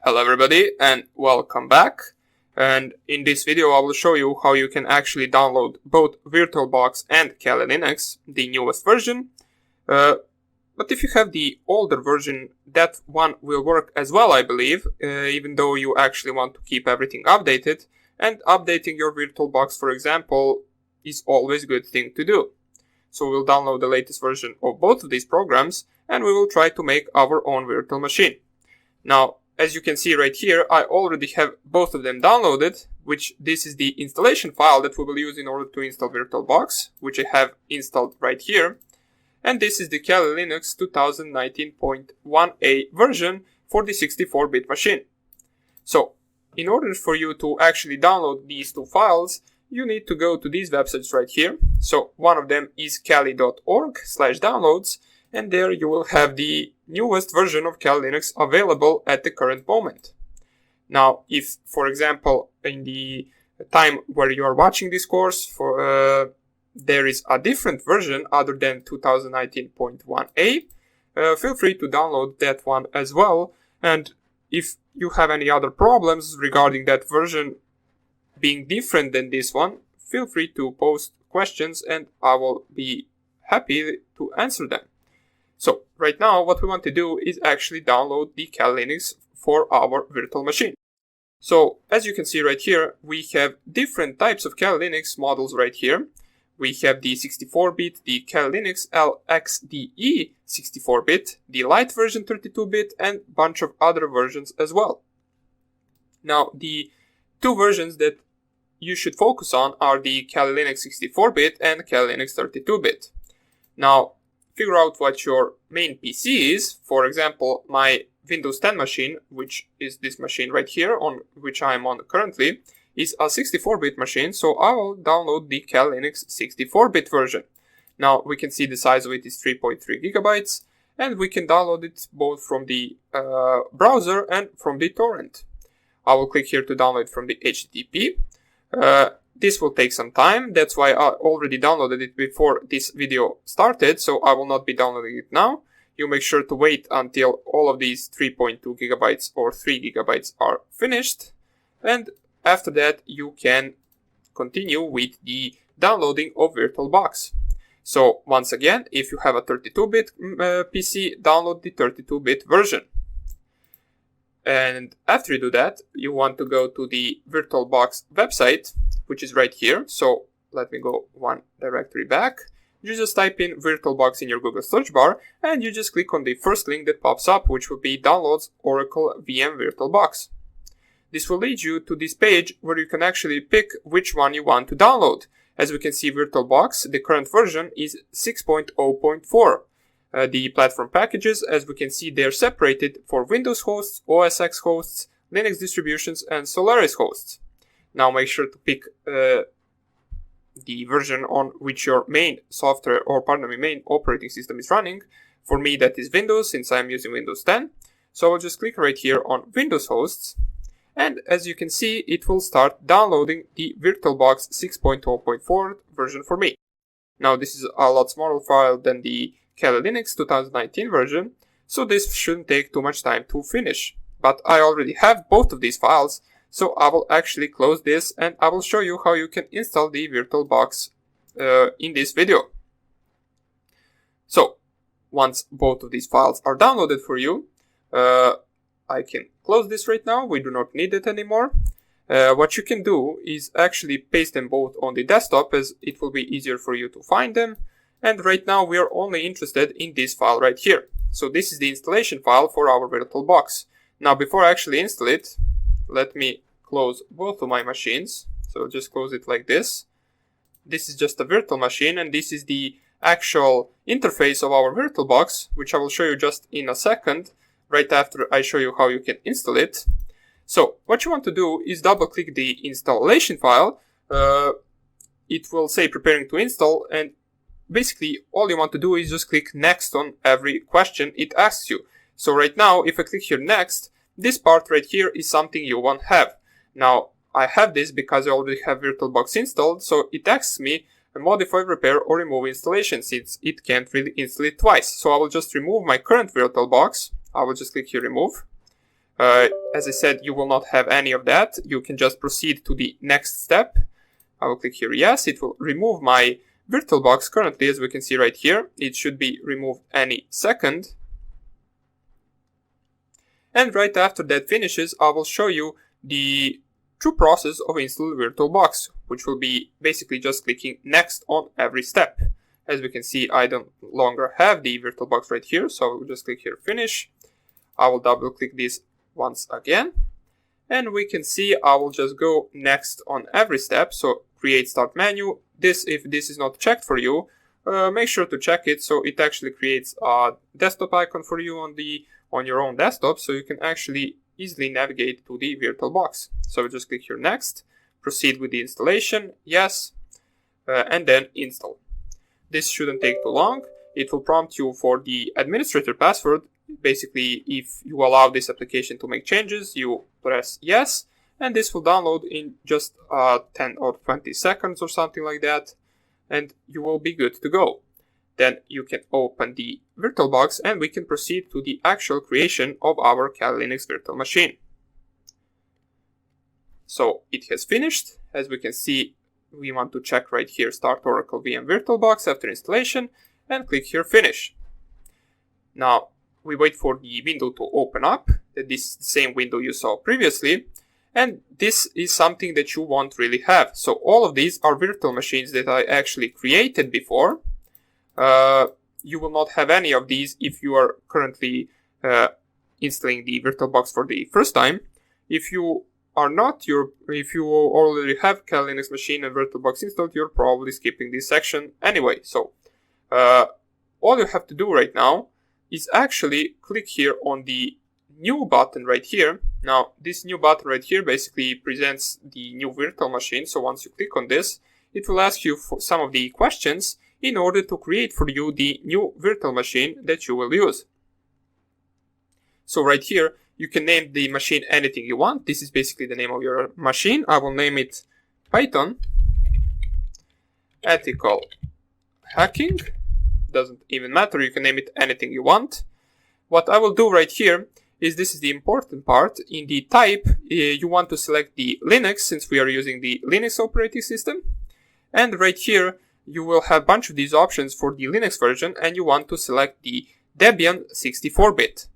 Hello everybody and welcome back. And in this video I will show you how you can actually download both VirtualBox and Kali Linux, the newest version. But if you have the older version, that one will work as well, I believe, even though you actually want to keep everything updated. And updating your VirtualBox, for example, is always a good thing to do. So we'll download the latest version of both of these programs and we will try to make our own virtual machine. Now, as you can see right here, I already have both of them downloaded, which this is the installation file that we will use in order to install VirtualBox, which I have installed right here. And this is the Kali Linux 2019.1a version for the 64-bit machine. So, in order for you to actually download these two files, you need to go to these websites right here. So, one of them is kali.org/downloads. And there you will have the newest version of Kali Linux available at the current moment. Now, if, for example, in the time where you are watching this course, there is a different version other than 2019.1a, feel free to download that one as well. And if you have any other problems regarding that version being different than this one, feel free to post questions and I will be happy to answer them. So right now what we want to do is actually download the Kali Linux for our virtual machine. So as you can see right here, we have different types of Kali Linux models right here. We have the 64-bit, the Kali Linux LXDE 64-bit, the Lite version 32-bit, and a bunch of other versions as well. Now the two versions that you should focus on are the Kali Linux 64-bit and Kali Linux 32-bit. Now, figure out what your main PC is. For example, my Windows 10 machine, which is this machine right here on which I am on currently, is a 64-bit machine, so I will download the Kali Linux 64-bit version. Now we can see the size of it is 3.3 gigabytes, and we can download it both from the browser and from the torrent. I will click here to download from the HTTP. This will take some time, that's why I already downloaded it before this video started, so I will not be downloading it now. You make sure to wait until all of these 3.2 gigabytes or 3 gigabytes are finished, and after that you can continue with the downloading of VirtualBox. So once again, if you have a 32-bit PC, download the 32-bit version. And after you do that, you want to go to the VirtualBox website, which is right here. So let me go one directory back. You just type in VirtualBox in your Google search bar and you just click on the first link that pops up, which will be Downloads Oracle VM VirtualBox. This will lead you to this page where you can actually pick which one you want to download. As we can see, VirtualBox, the current version is 6.0.4. The platform packages, as we can see, they're separated for Windows hosts, OS X hosts, Linux distributions, and Solaris hosts. Now make sure to pick the version on which your main software, or main operating system is running. For me that is Windows, since I'm using Windows 10. So I'll just click right here on Windows hosts. And as you can see, it will start downloading the VirtualBox 6.0.4 version for me. Now this is a lot smaller file than the Kali Linux 2019 version, so this shouldn't take too much time to finish. But I already have both of these files, so I will actually close this and I will show you how you can install the VirtualBox in this video. So, once both of these files are downloaded for you, I can close this right now, we do not need it anymore. What you can do is actually paste them both on the desktop, as it will be easier for you to find them. And right now we are only interested in this file right here. So this is the installation file for our VirtualBox. Now before I actually install it, let me close both of my machines. So just close it like this. This is just a virtual machine and this is the actual interface of our VirtualBox, which I will show you just in a second, right after I show you how you can install it. So what you want to do is double click the installation file. It will say preparing to install, and basically all you want to do is just click next on every question it asks you. So right now, if I click here next, this part right here is something you won't have. Now I have this because I already have VirtualBox installed, so it asks me modify, repair, or remove installation, since it can't really install it twice. So I will just remove my current VirtualBox. I will just click here remove. As I said, you will not have any of that. You can just proceed to the next step. I will click here yes. It will remove my VirtualBox. Currently, as we can see right here, it should be removed any second. And right after that finishes, I will show you the true process of installing VirtualBox, which will be basically just clicking next on every step. As we can see, I don't longer have the VirtualBox right here, so I will just click here finish. I will double click this once again, and we can see I will just go next on every step. So create start menu. If this is not checked for you, make sure to check it, so it actually creates a desktop icon for you on your own desktop, so you can actually easily navigate to the VirtualBox. So just click here next, proceed with the installation, yes, and then install. This shouldn't take too long. It will prompt you for the administrator password. Basically, if you allow this application to make changes, you press yes, and this will download in just 10 or 20 seconds or something like that, and you will be good to go. Then you can open the VirtualBox and we can proceed to the actual creation of our Kali Linux virtual machine. So it has finished. As we can see, we want to check right here Start Oracle VM VirtualBox after installation and click here Finish. Now we wait for the window to open up. This is the same window you saw previously. And this is something that you won't really have. So all of these are virtual machines that I actually created before. You will not have any of these if you are currently installing the VirtualBox for the first time. If you already have Kali Linux machine and VirtualBox installed, you're probably skipping this section anyway. So all you have to do right now is actually click here on the new button right here. Now this new button right here basically presents the new virtual machine. So once you click on this, it will ask you for some of the questions in order to create for you the new virtual machine that you will use. So right here, you can name the machine anything you want. This is basically the name of your machine. I will name it Python Ethical Hacking. Doesn't even matter, you can name it anything you want. What I will do right here is, this is the important part. In the type, you want to select the Linux, since we are using the Linux operating system. And right here, you will have a bunch of these options for the Linux version, and you want to select the Debian 64-bit.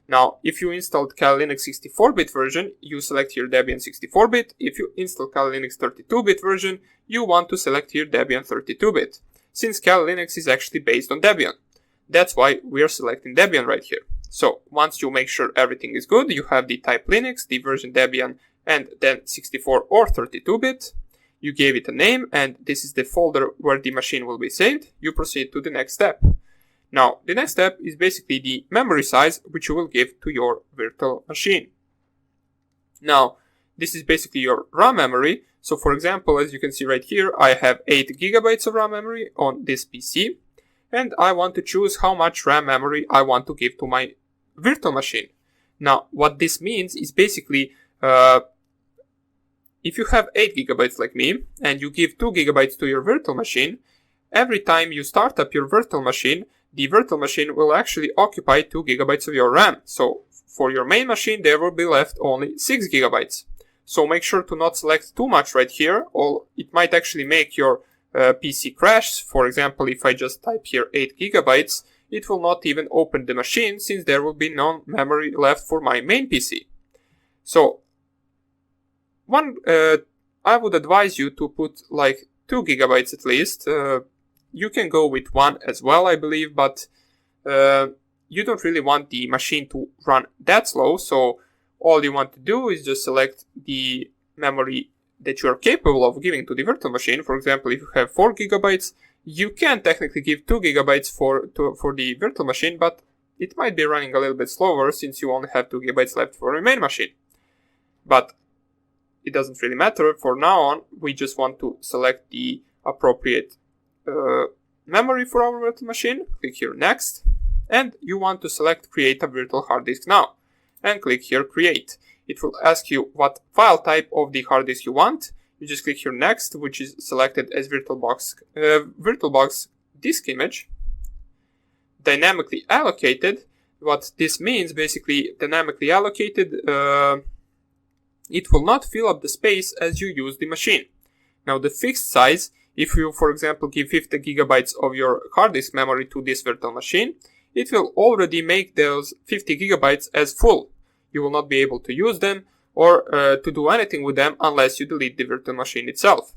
Now, if you installed Kali Linux 64-bit version, you select here Debian 64-bit. If you install Kali Linux 32-bit version, you want to select here Debian 32-bit. Since Kali Linux is actually based on Debian. That's why we are selecting Debian right here. So once you make sure everything is good, you have the type Linux, the version Debian, and then 64 or 32-bit. You gave it a name, and this is the folder where the machine will be saved. You proceed to the next step. Now, the next step is basically the memory size which you will give to your virtual machine. Now, this is basically your RAM memory. So for example, as you can see right here, I have 8 gigabytes of RAM memory on this PC, and I want to choose how much RAM memory I want to give to my virtual machine. Now, what this means is basically, if you have 8 gigabytes like me, and you give 2 gigabytes to your virtual machine, every time you start up your virtual machine, the virtual machine will actually occupy 2 gigabytes of your RAM. So for your main machine, there will be left only 6 gigabytes. So make sure to not select too much right here, or it might actually make your PC crash. For example, if I just type here 8 gigabytes, it will not even open the machine, since there will be no memory left for my main PC. So I would advise you to put like 2 gigabytes at least. You can go with 1 as well, I believe, but you don't really want the machine to run that slow. So all you want to do is just select the memory that you are capable of giving to the virtual machine. For example, if you have 4 gigabytes, you can technically give 2 gigabytes for the virtual machine, but it might be running a little bit slower since you only have 2 gigabytes left for your main machine. But it doesn't really matter. For now on, we just want to select the appropriate memory for our virtual machine. Click here Next, and you want to select Create a virtual hard disk now, and click here Create. It will ask you what file type of the hard disk you want. You just click here Next, which is selected as VirtualBox disk image, dynamically allocated. What this means, basically dynamically allocated, it will not fill up the space as you use the machine. Now the fixed size, if you for example give 50 gigabytes of your hard disk memory to this virtual machine, it will already make those 50 gigabytes as full. You will not be able to use them or to do anything with them unless you delete the virtual machine itself.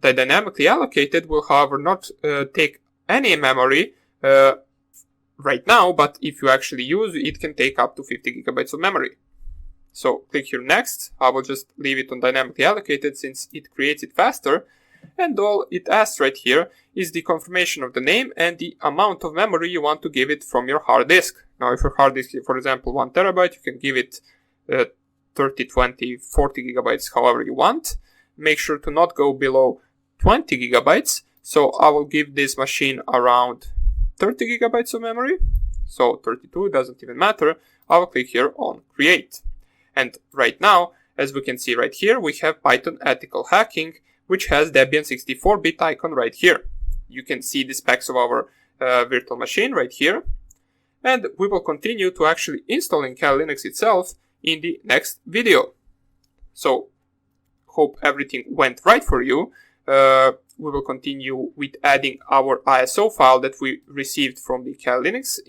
The dynamically allocated will however not take any memory right now, but if you actually use it, can take up to 50 gigabytes of memory. So click here next. I will just leave it on dynamically allocated since it creates it faster. And all it asks right here is the confirmation of the name and the amount of memory you want to give it from your hard disk. Now if your hard disk is for example 1 terabyte, you can give it 30, 20, 40 gigabytes, however you want. Make sure to not go below 20 gigabytes. So I will give this machine around 30 gigabytes of memory. So 32, doesn't even matter. I will click here on create. And right now, as we can see right here, we have Python ethical hacking, which has Debian 64-bit icon right here. You can see the specs of our virtual machine right here. And we will continue to actually installing Kali Linux itself in the next video. So, hope everything went right for you. We will continue with adding our ISO file that we received from the Kali Linux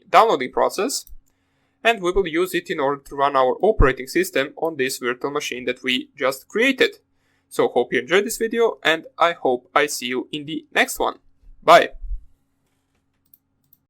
downloading process. And we will use it in order to run our operating system on this virtual machine that we just created. So hope you enjoyed this video, and I hope I see you in the next one. Bye!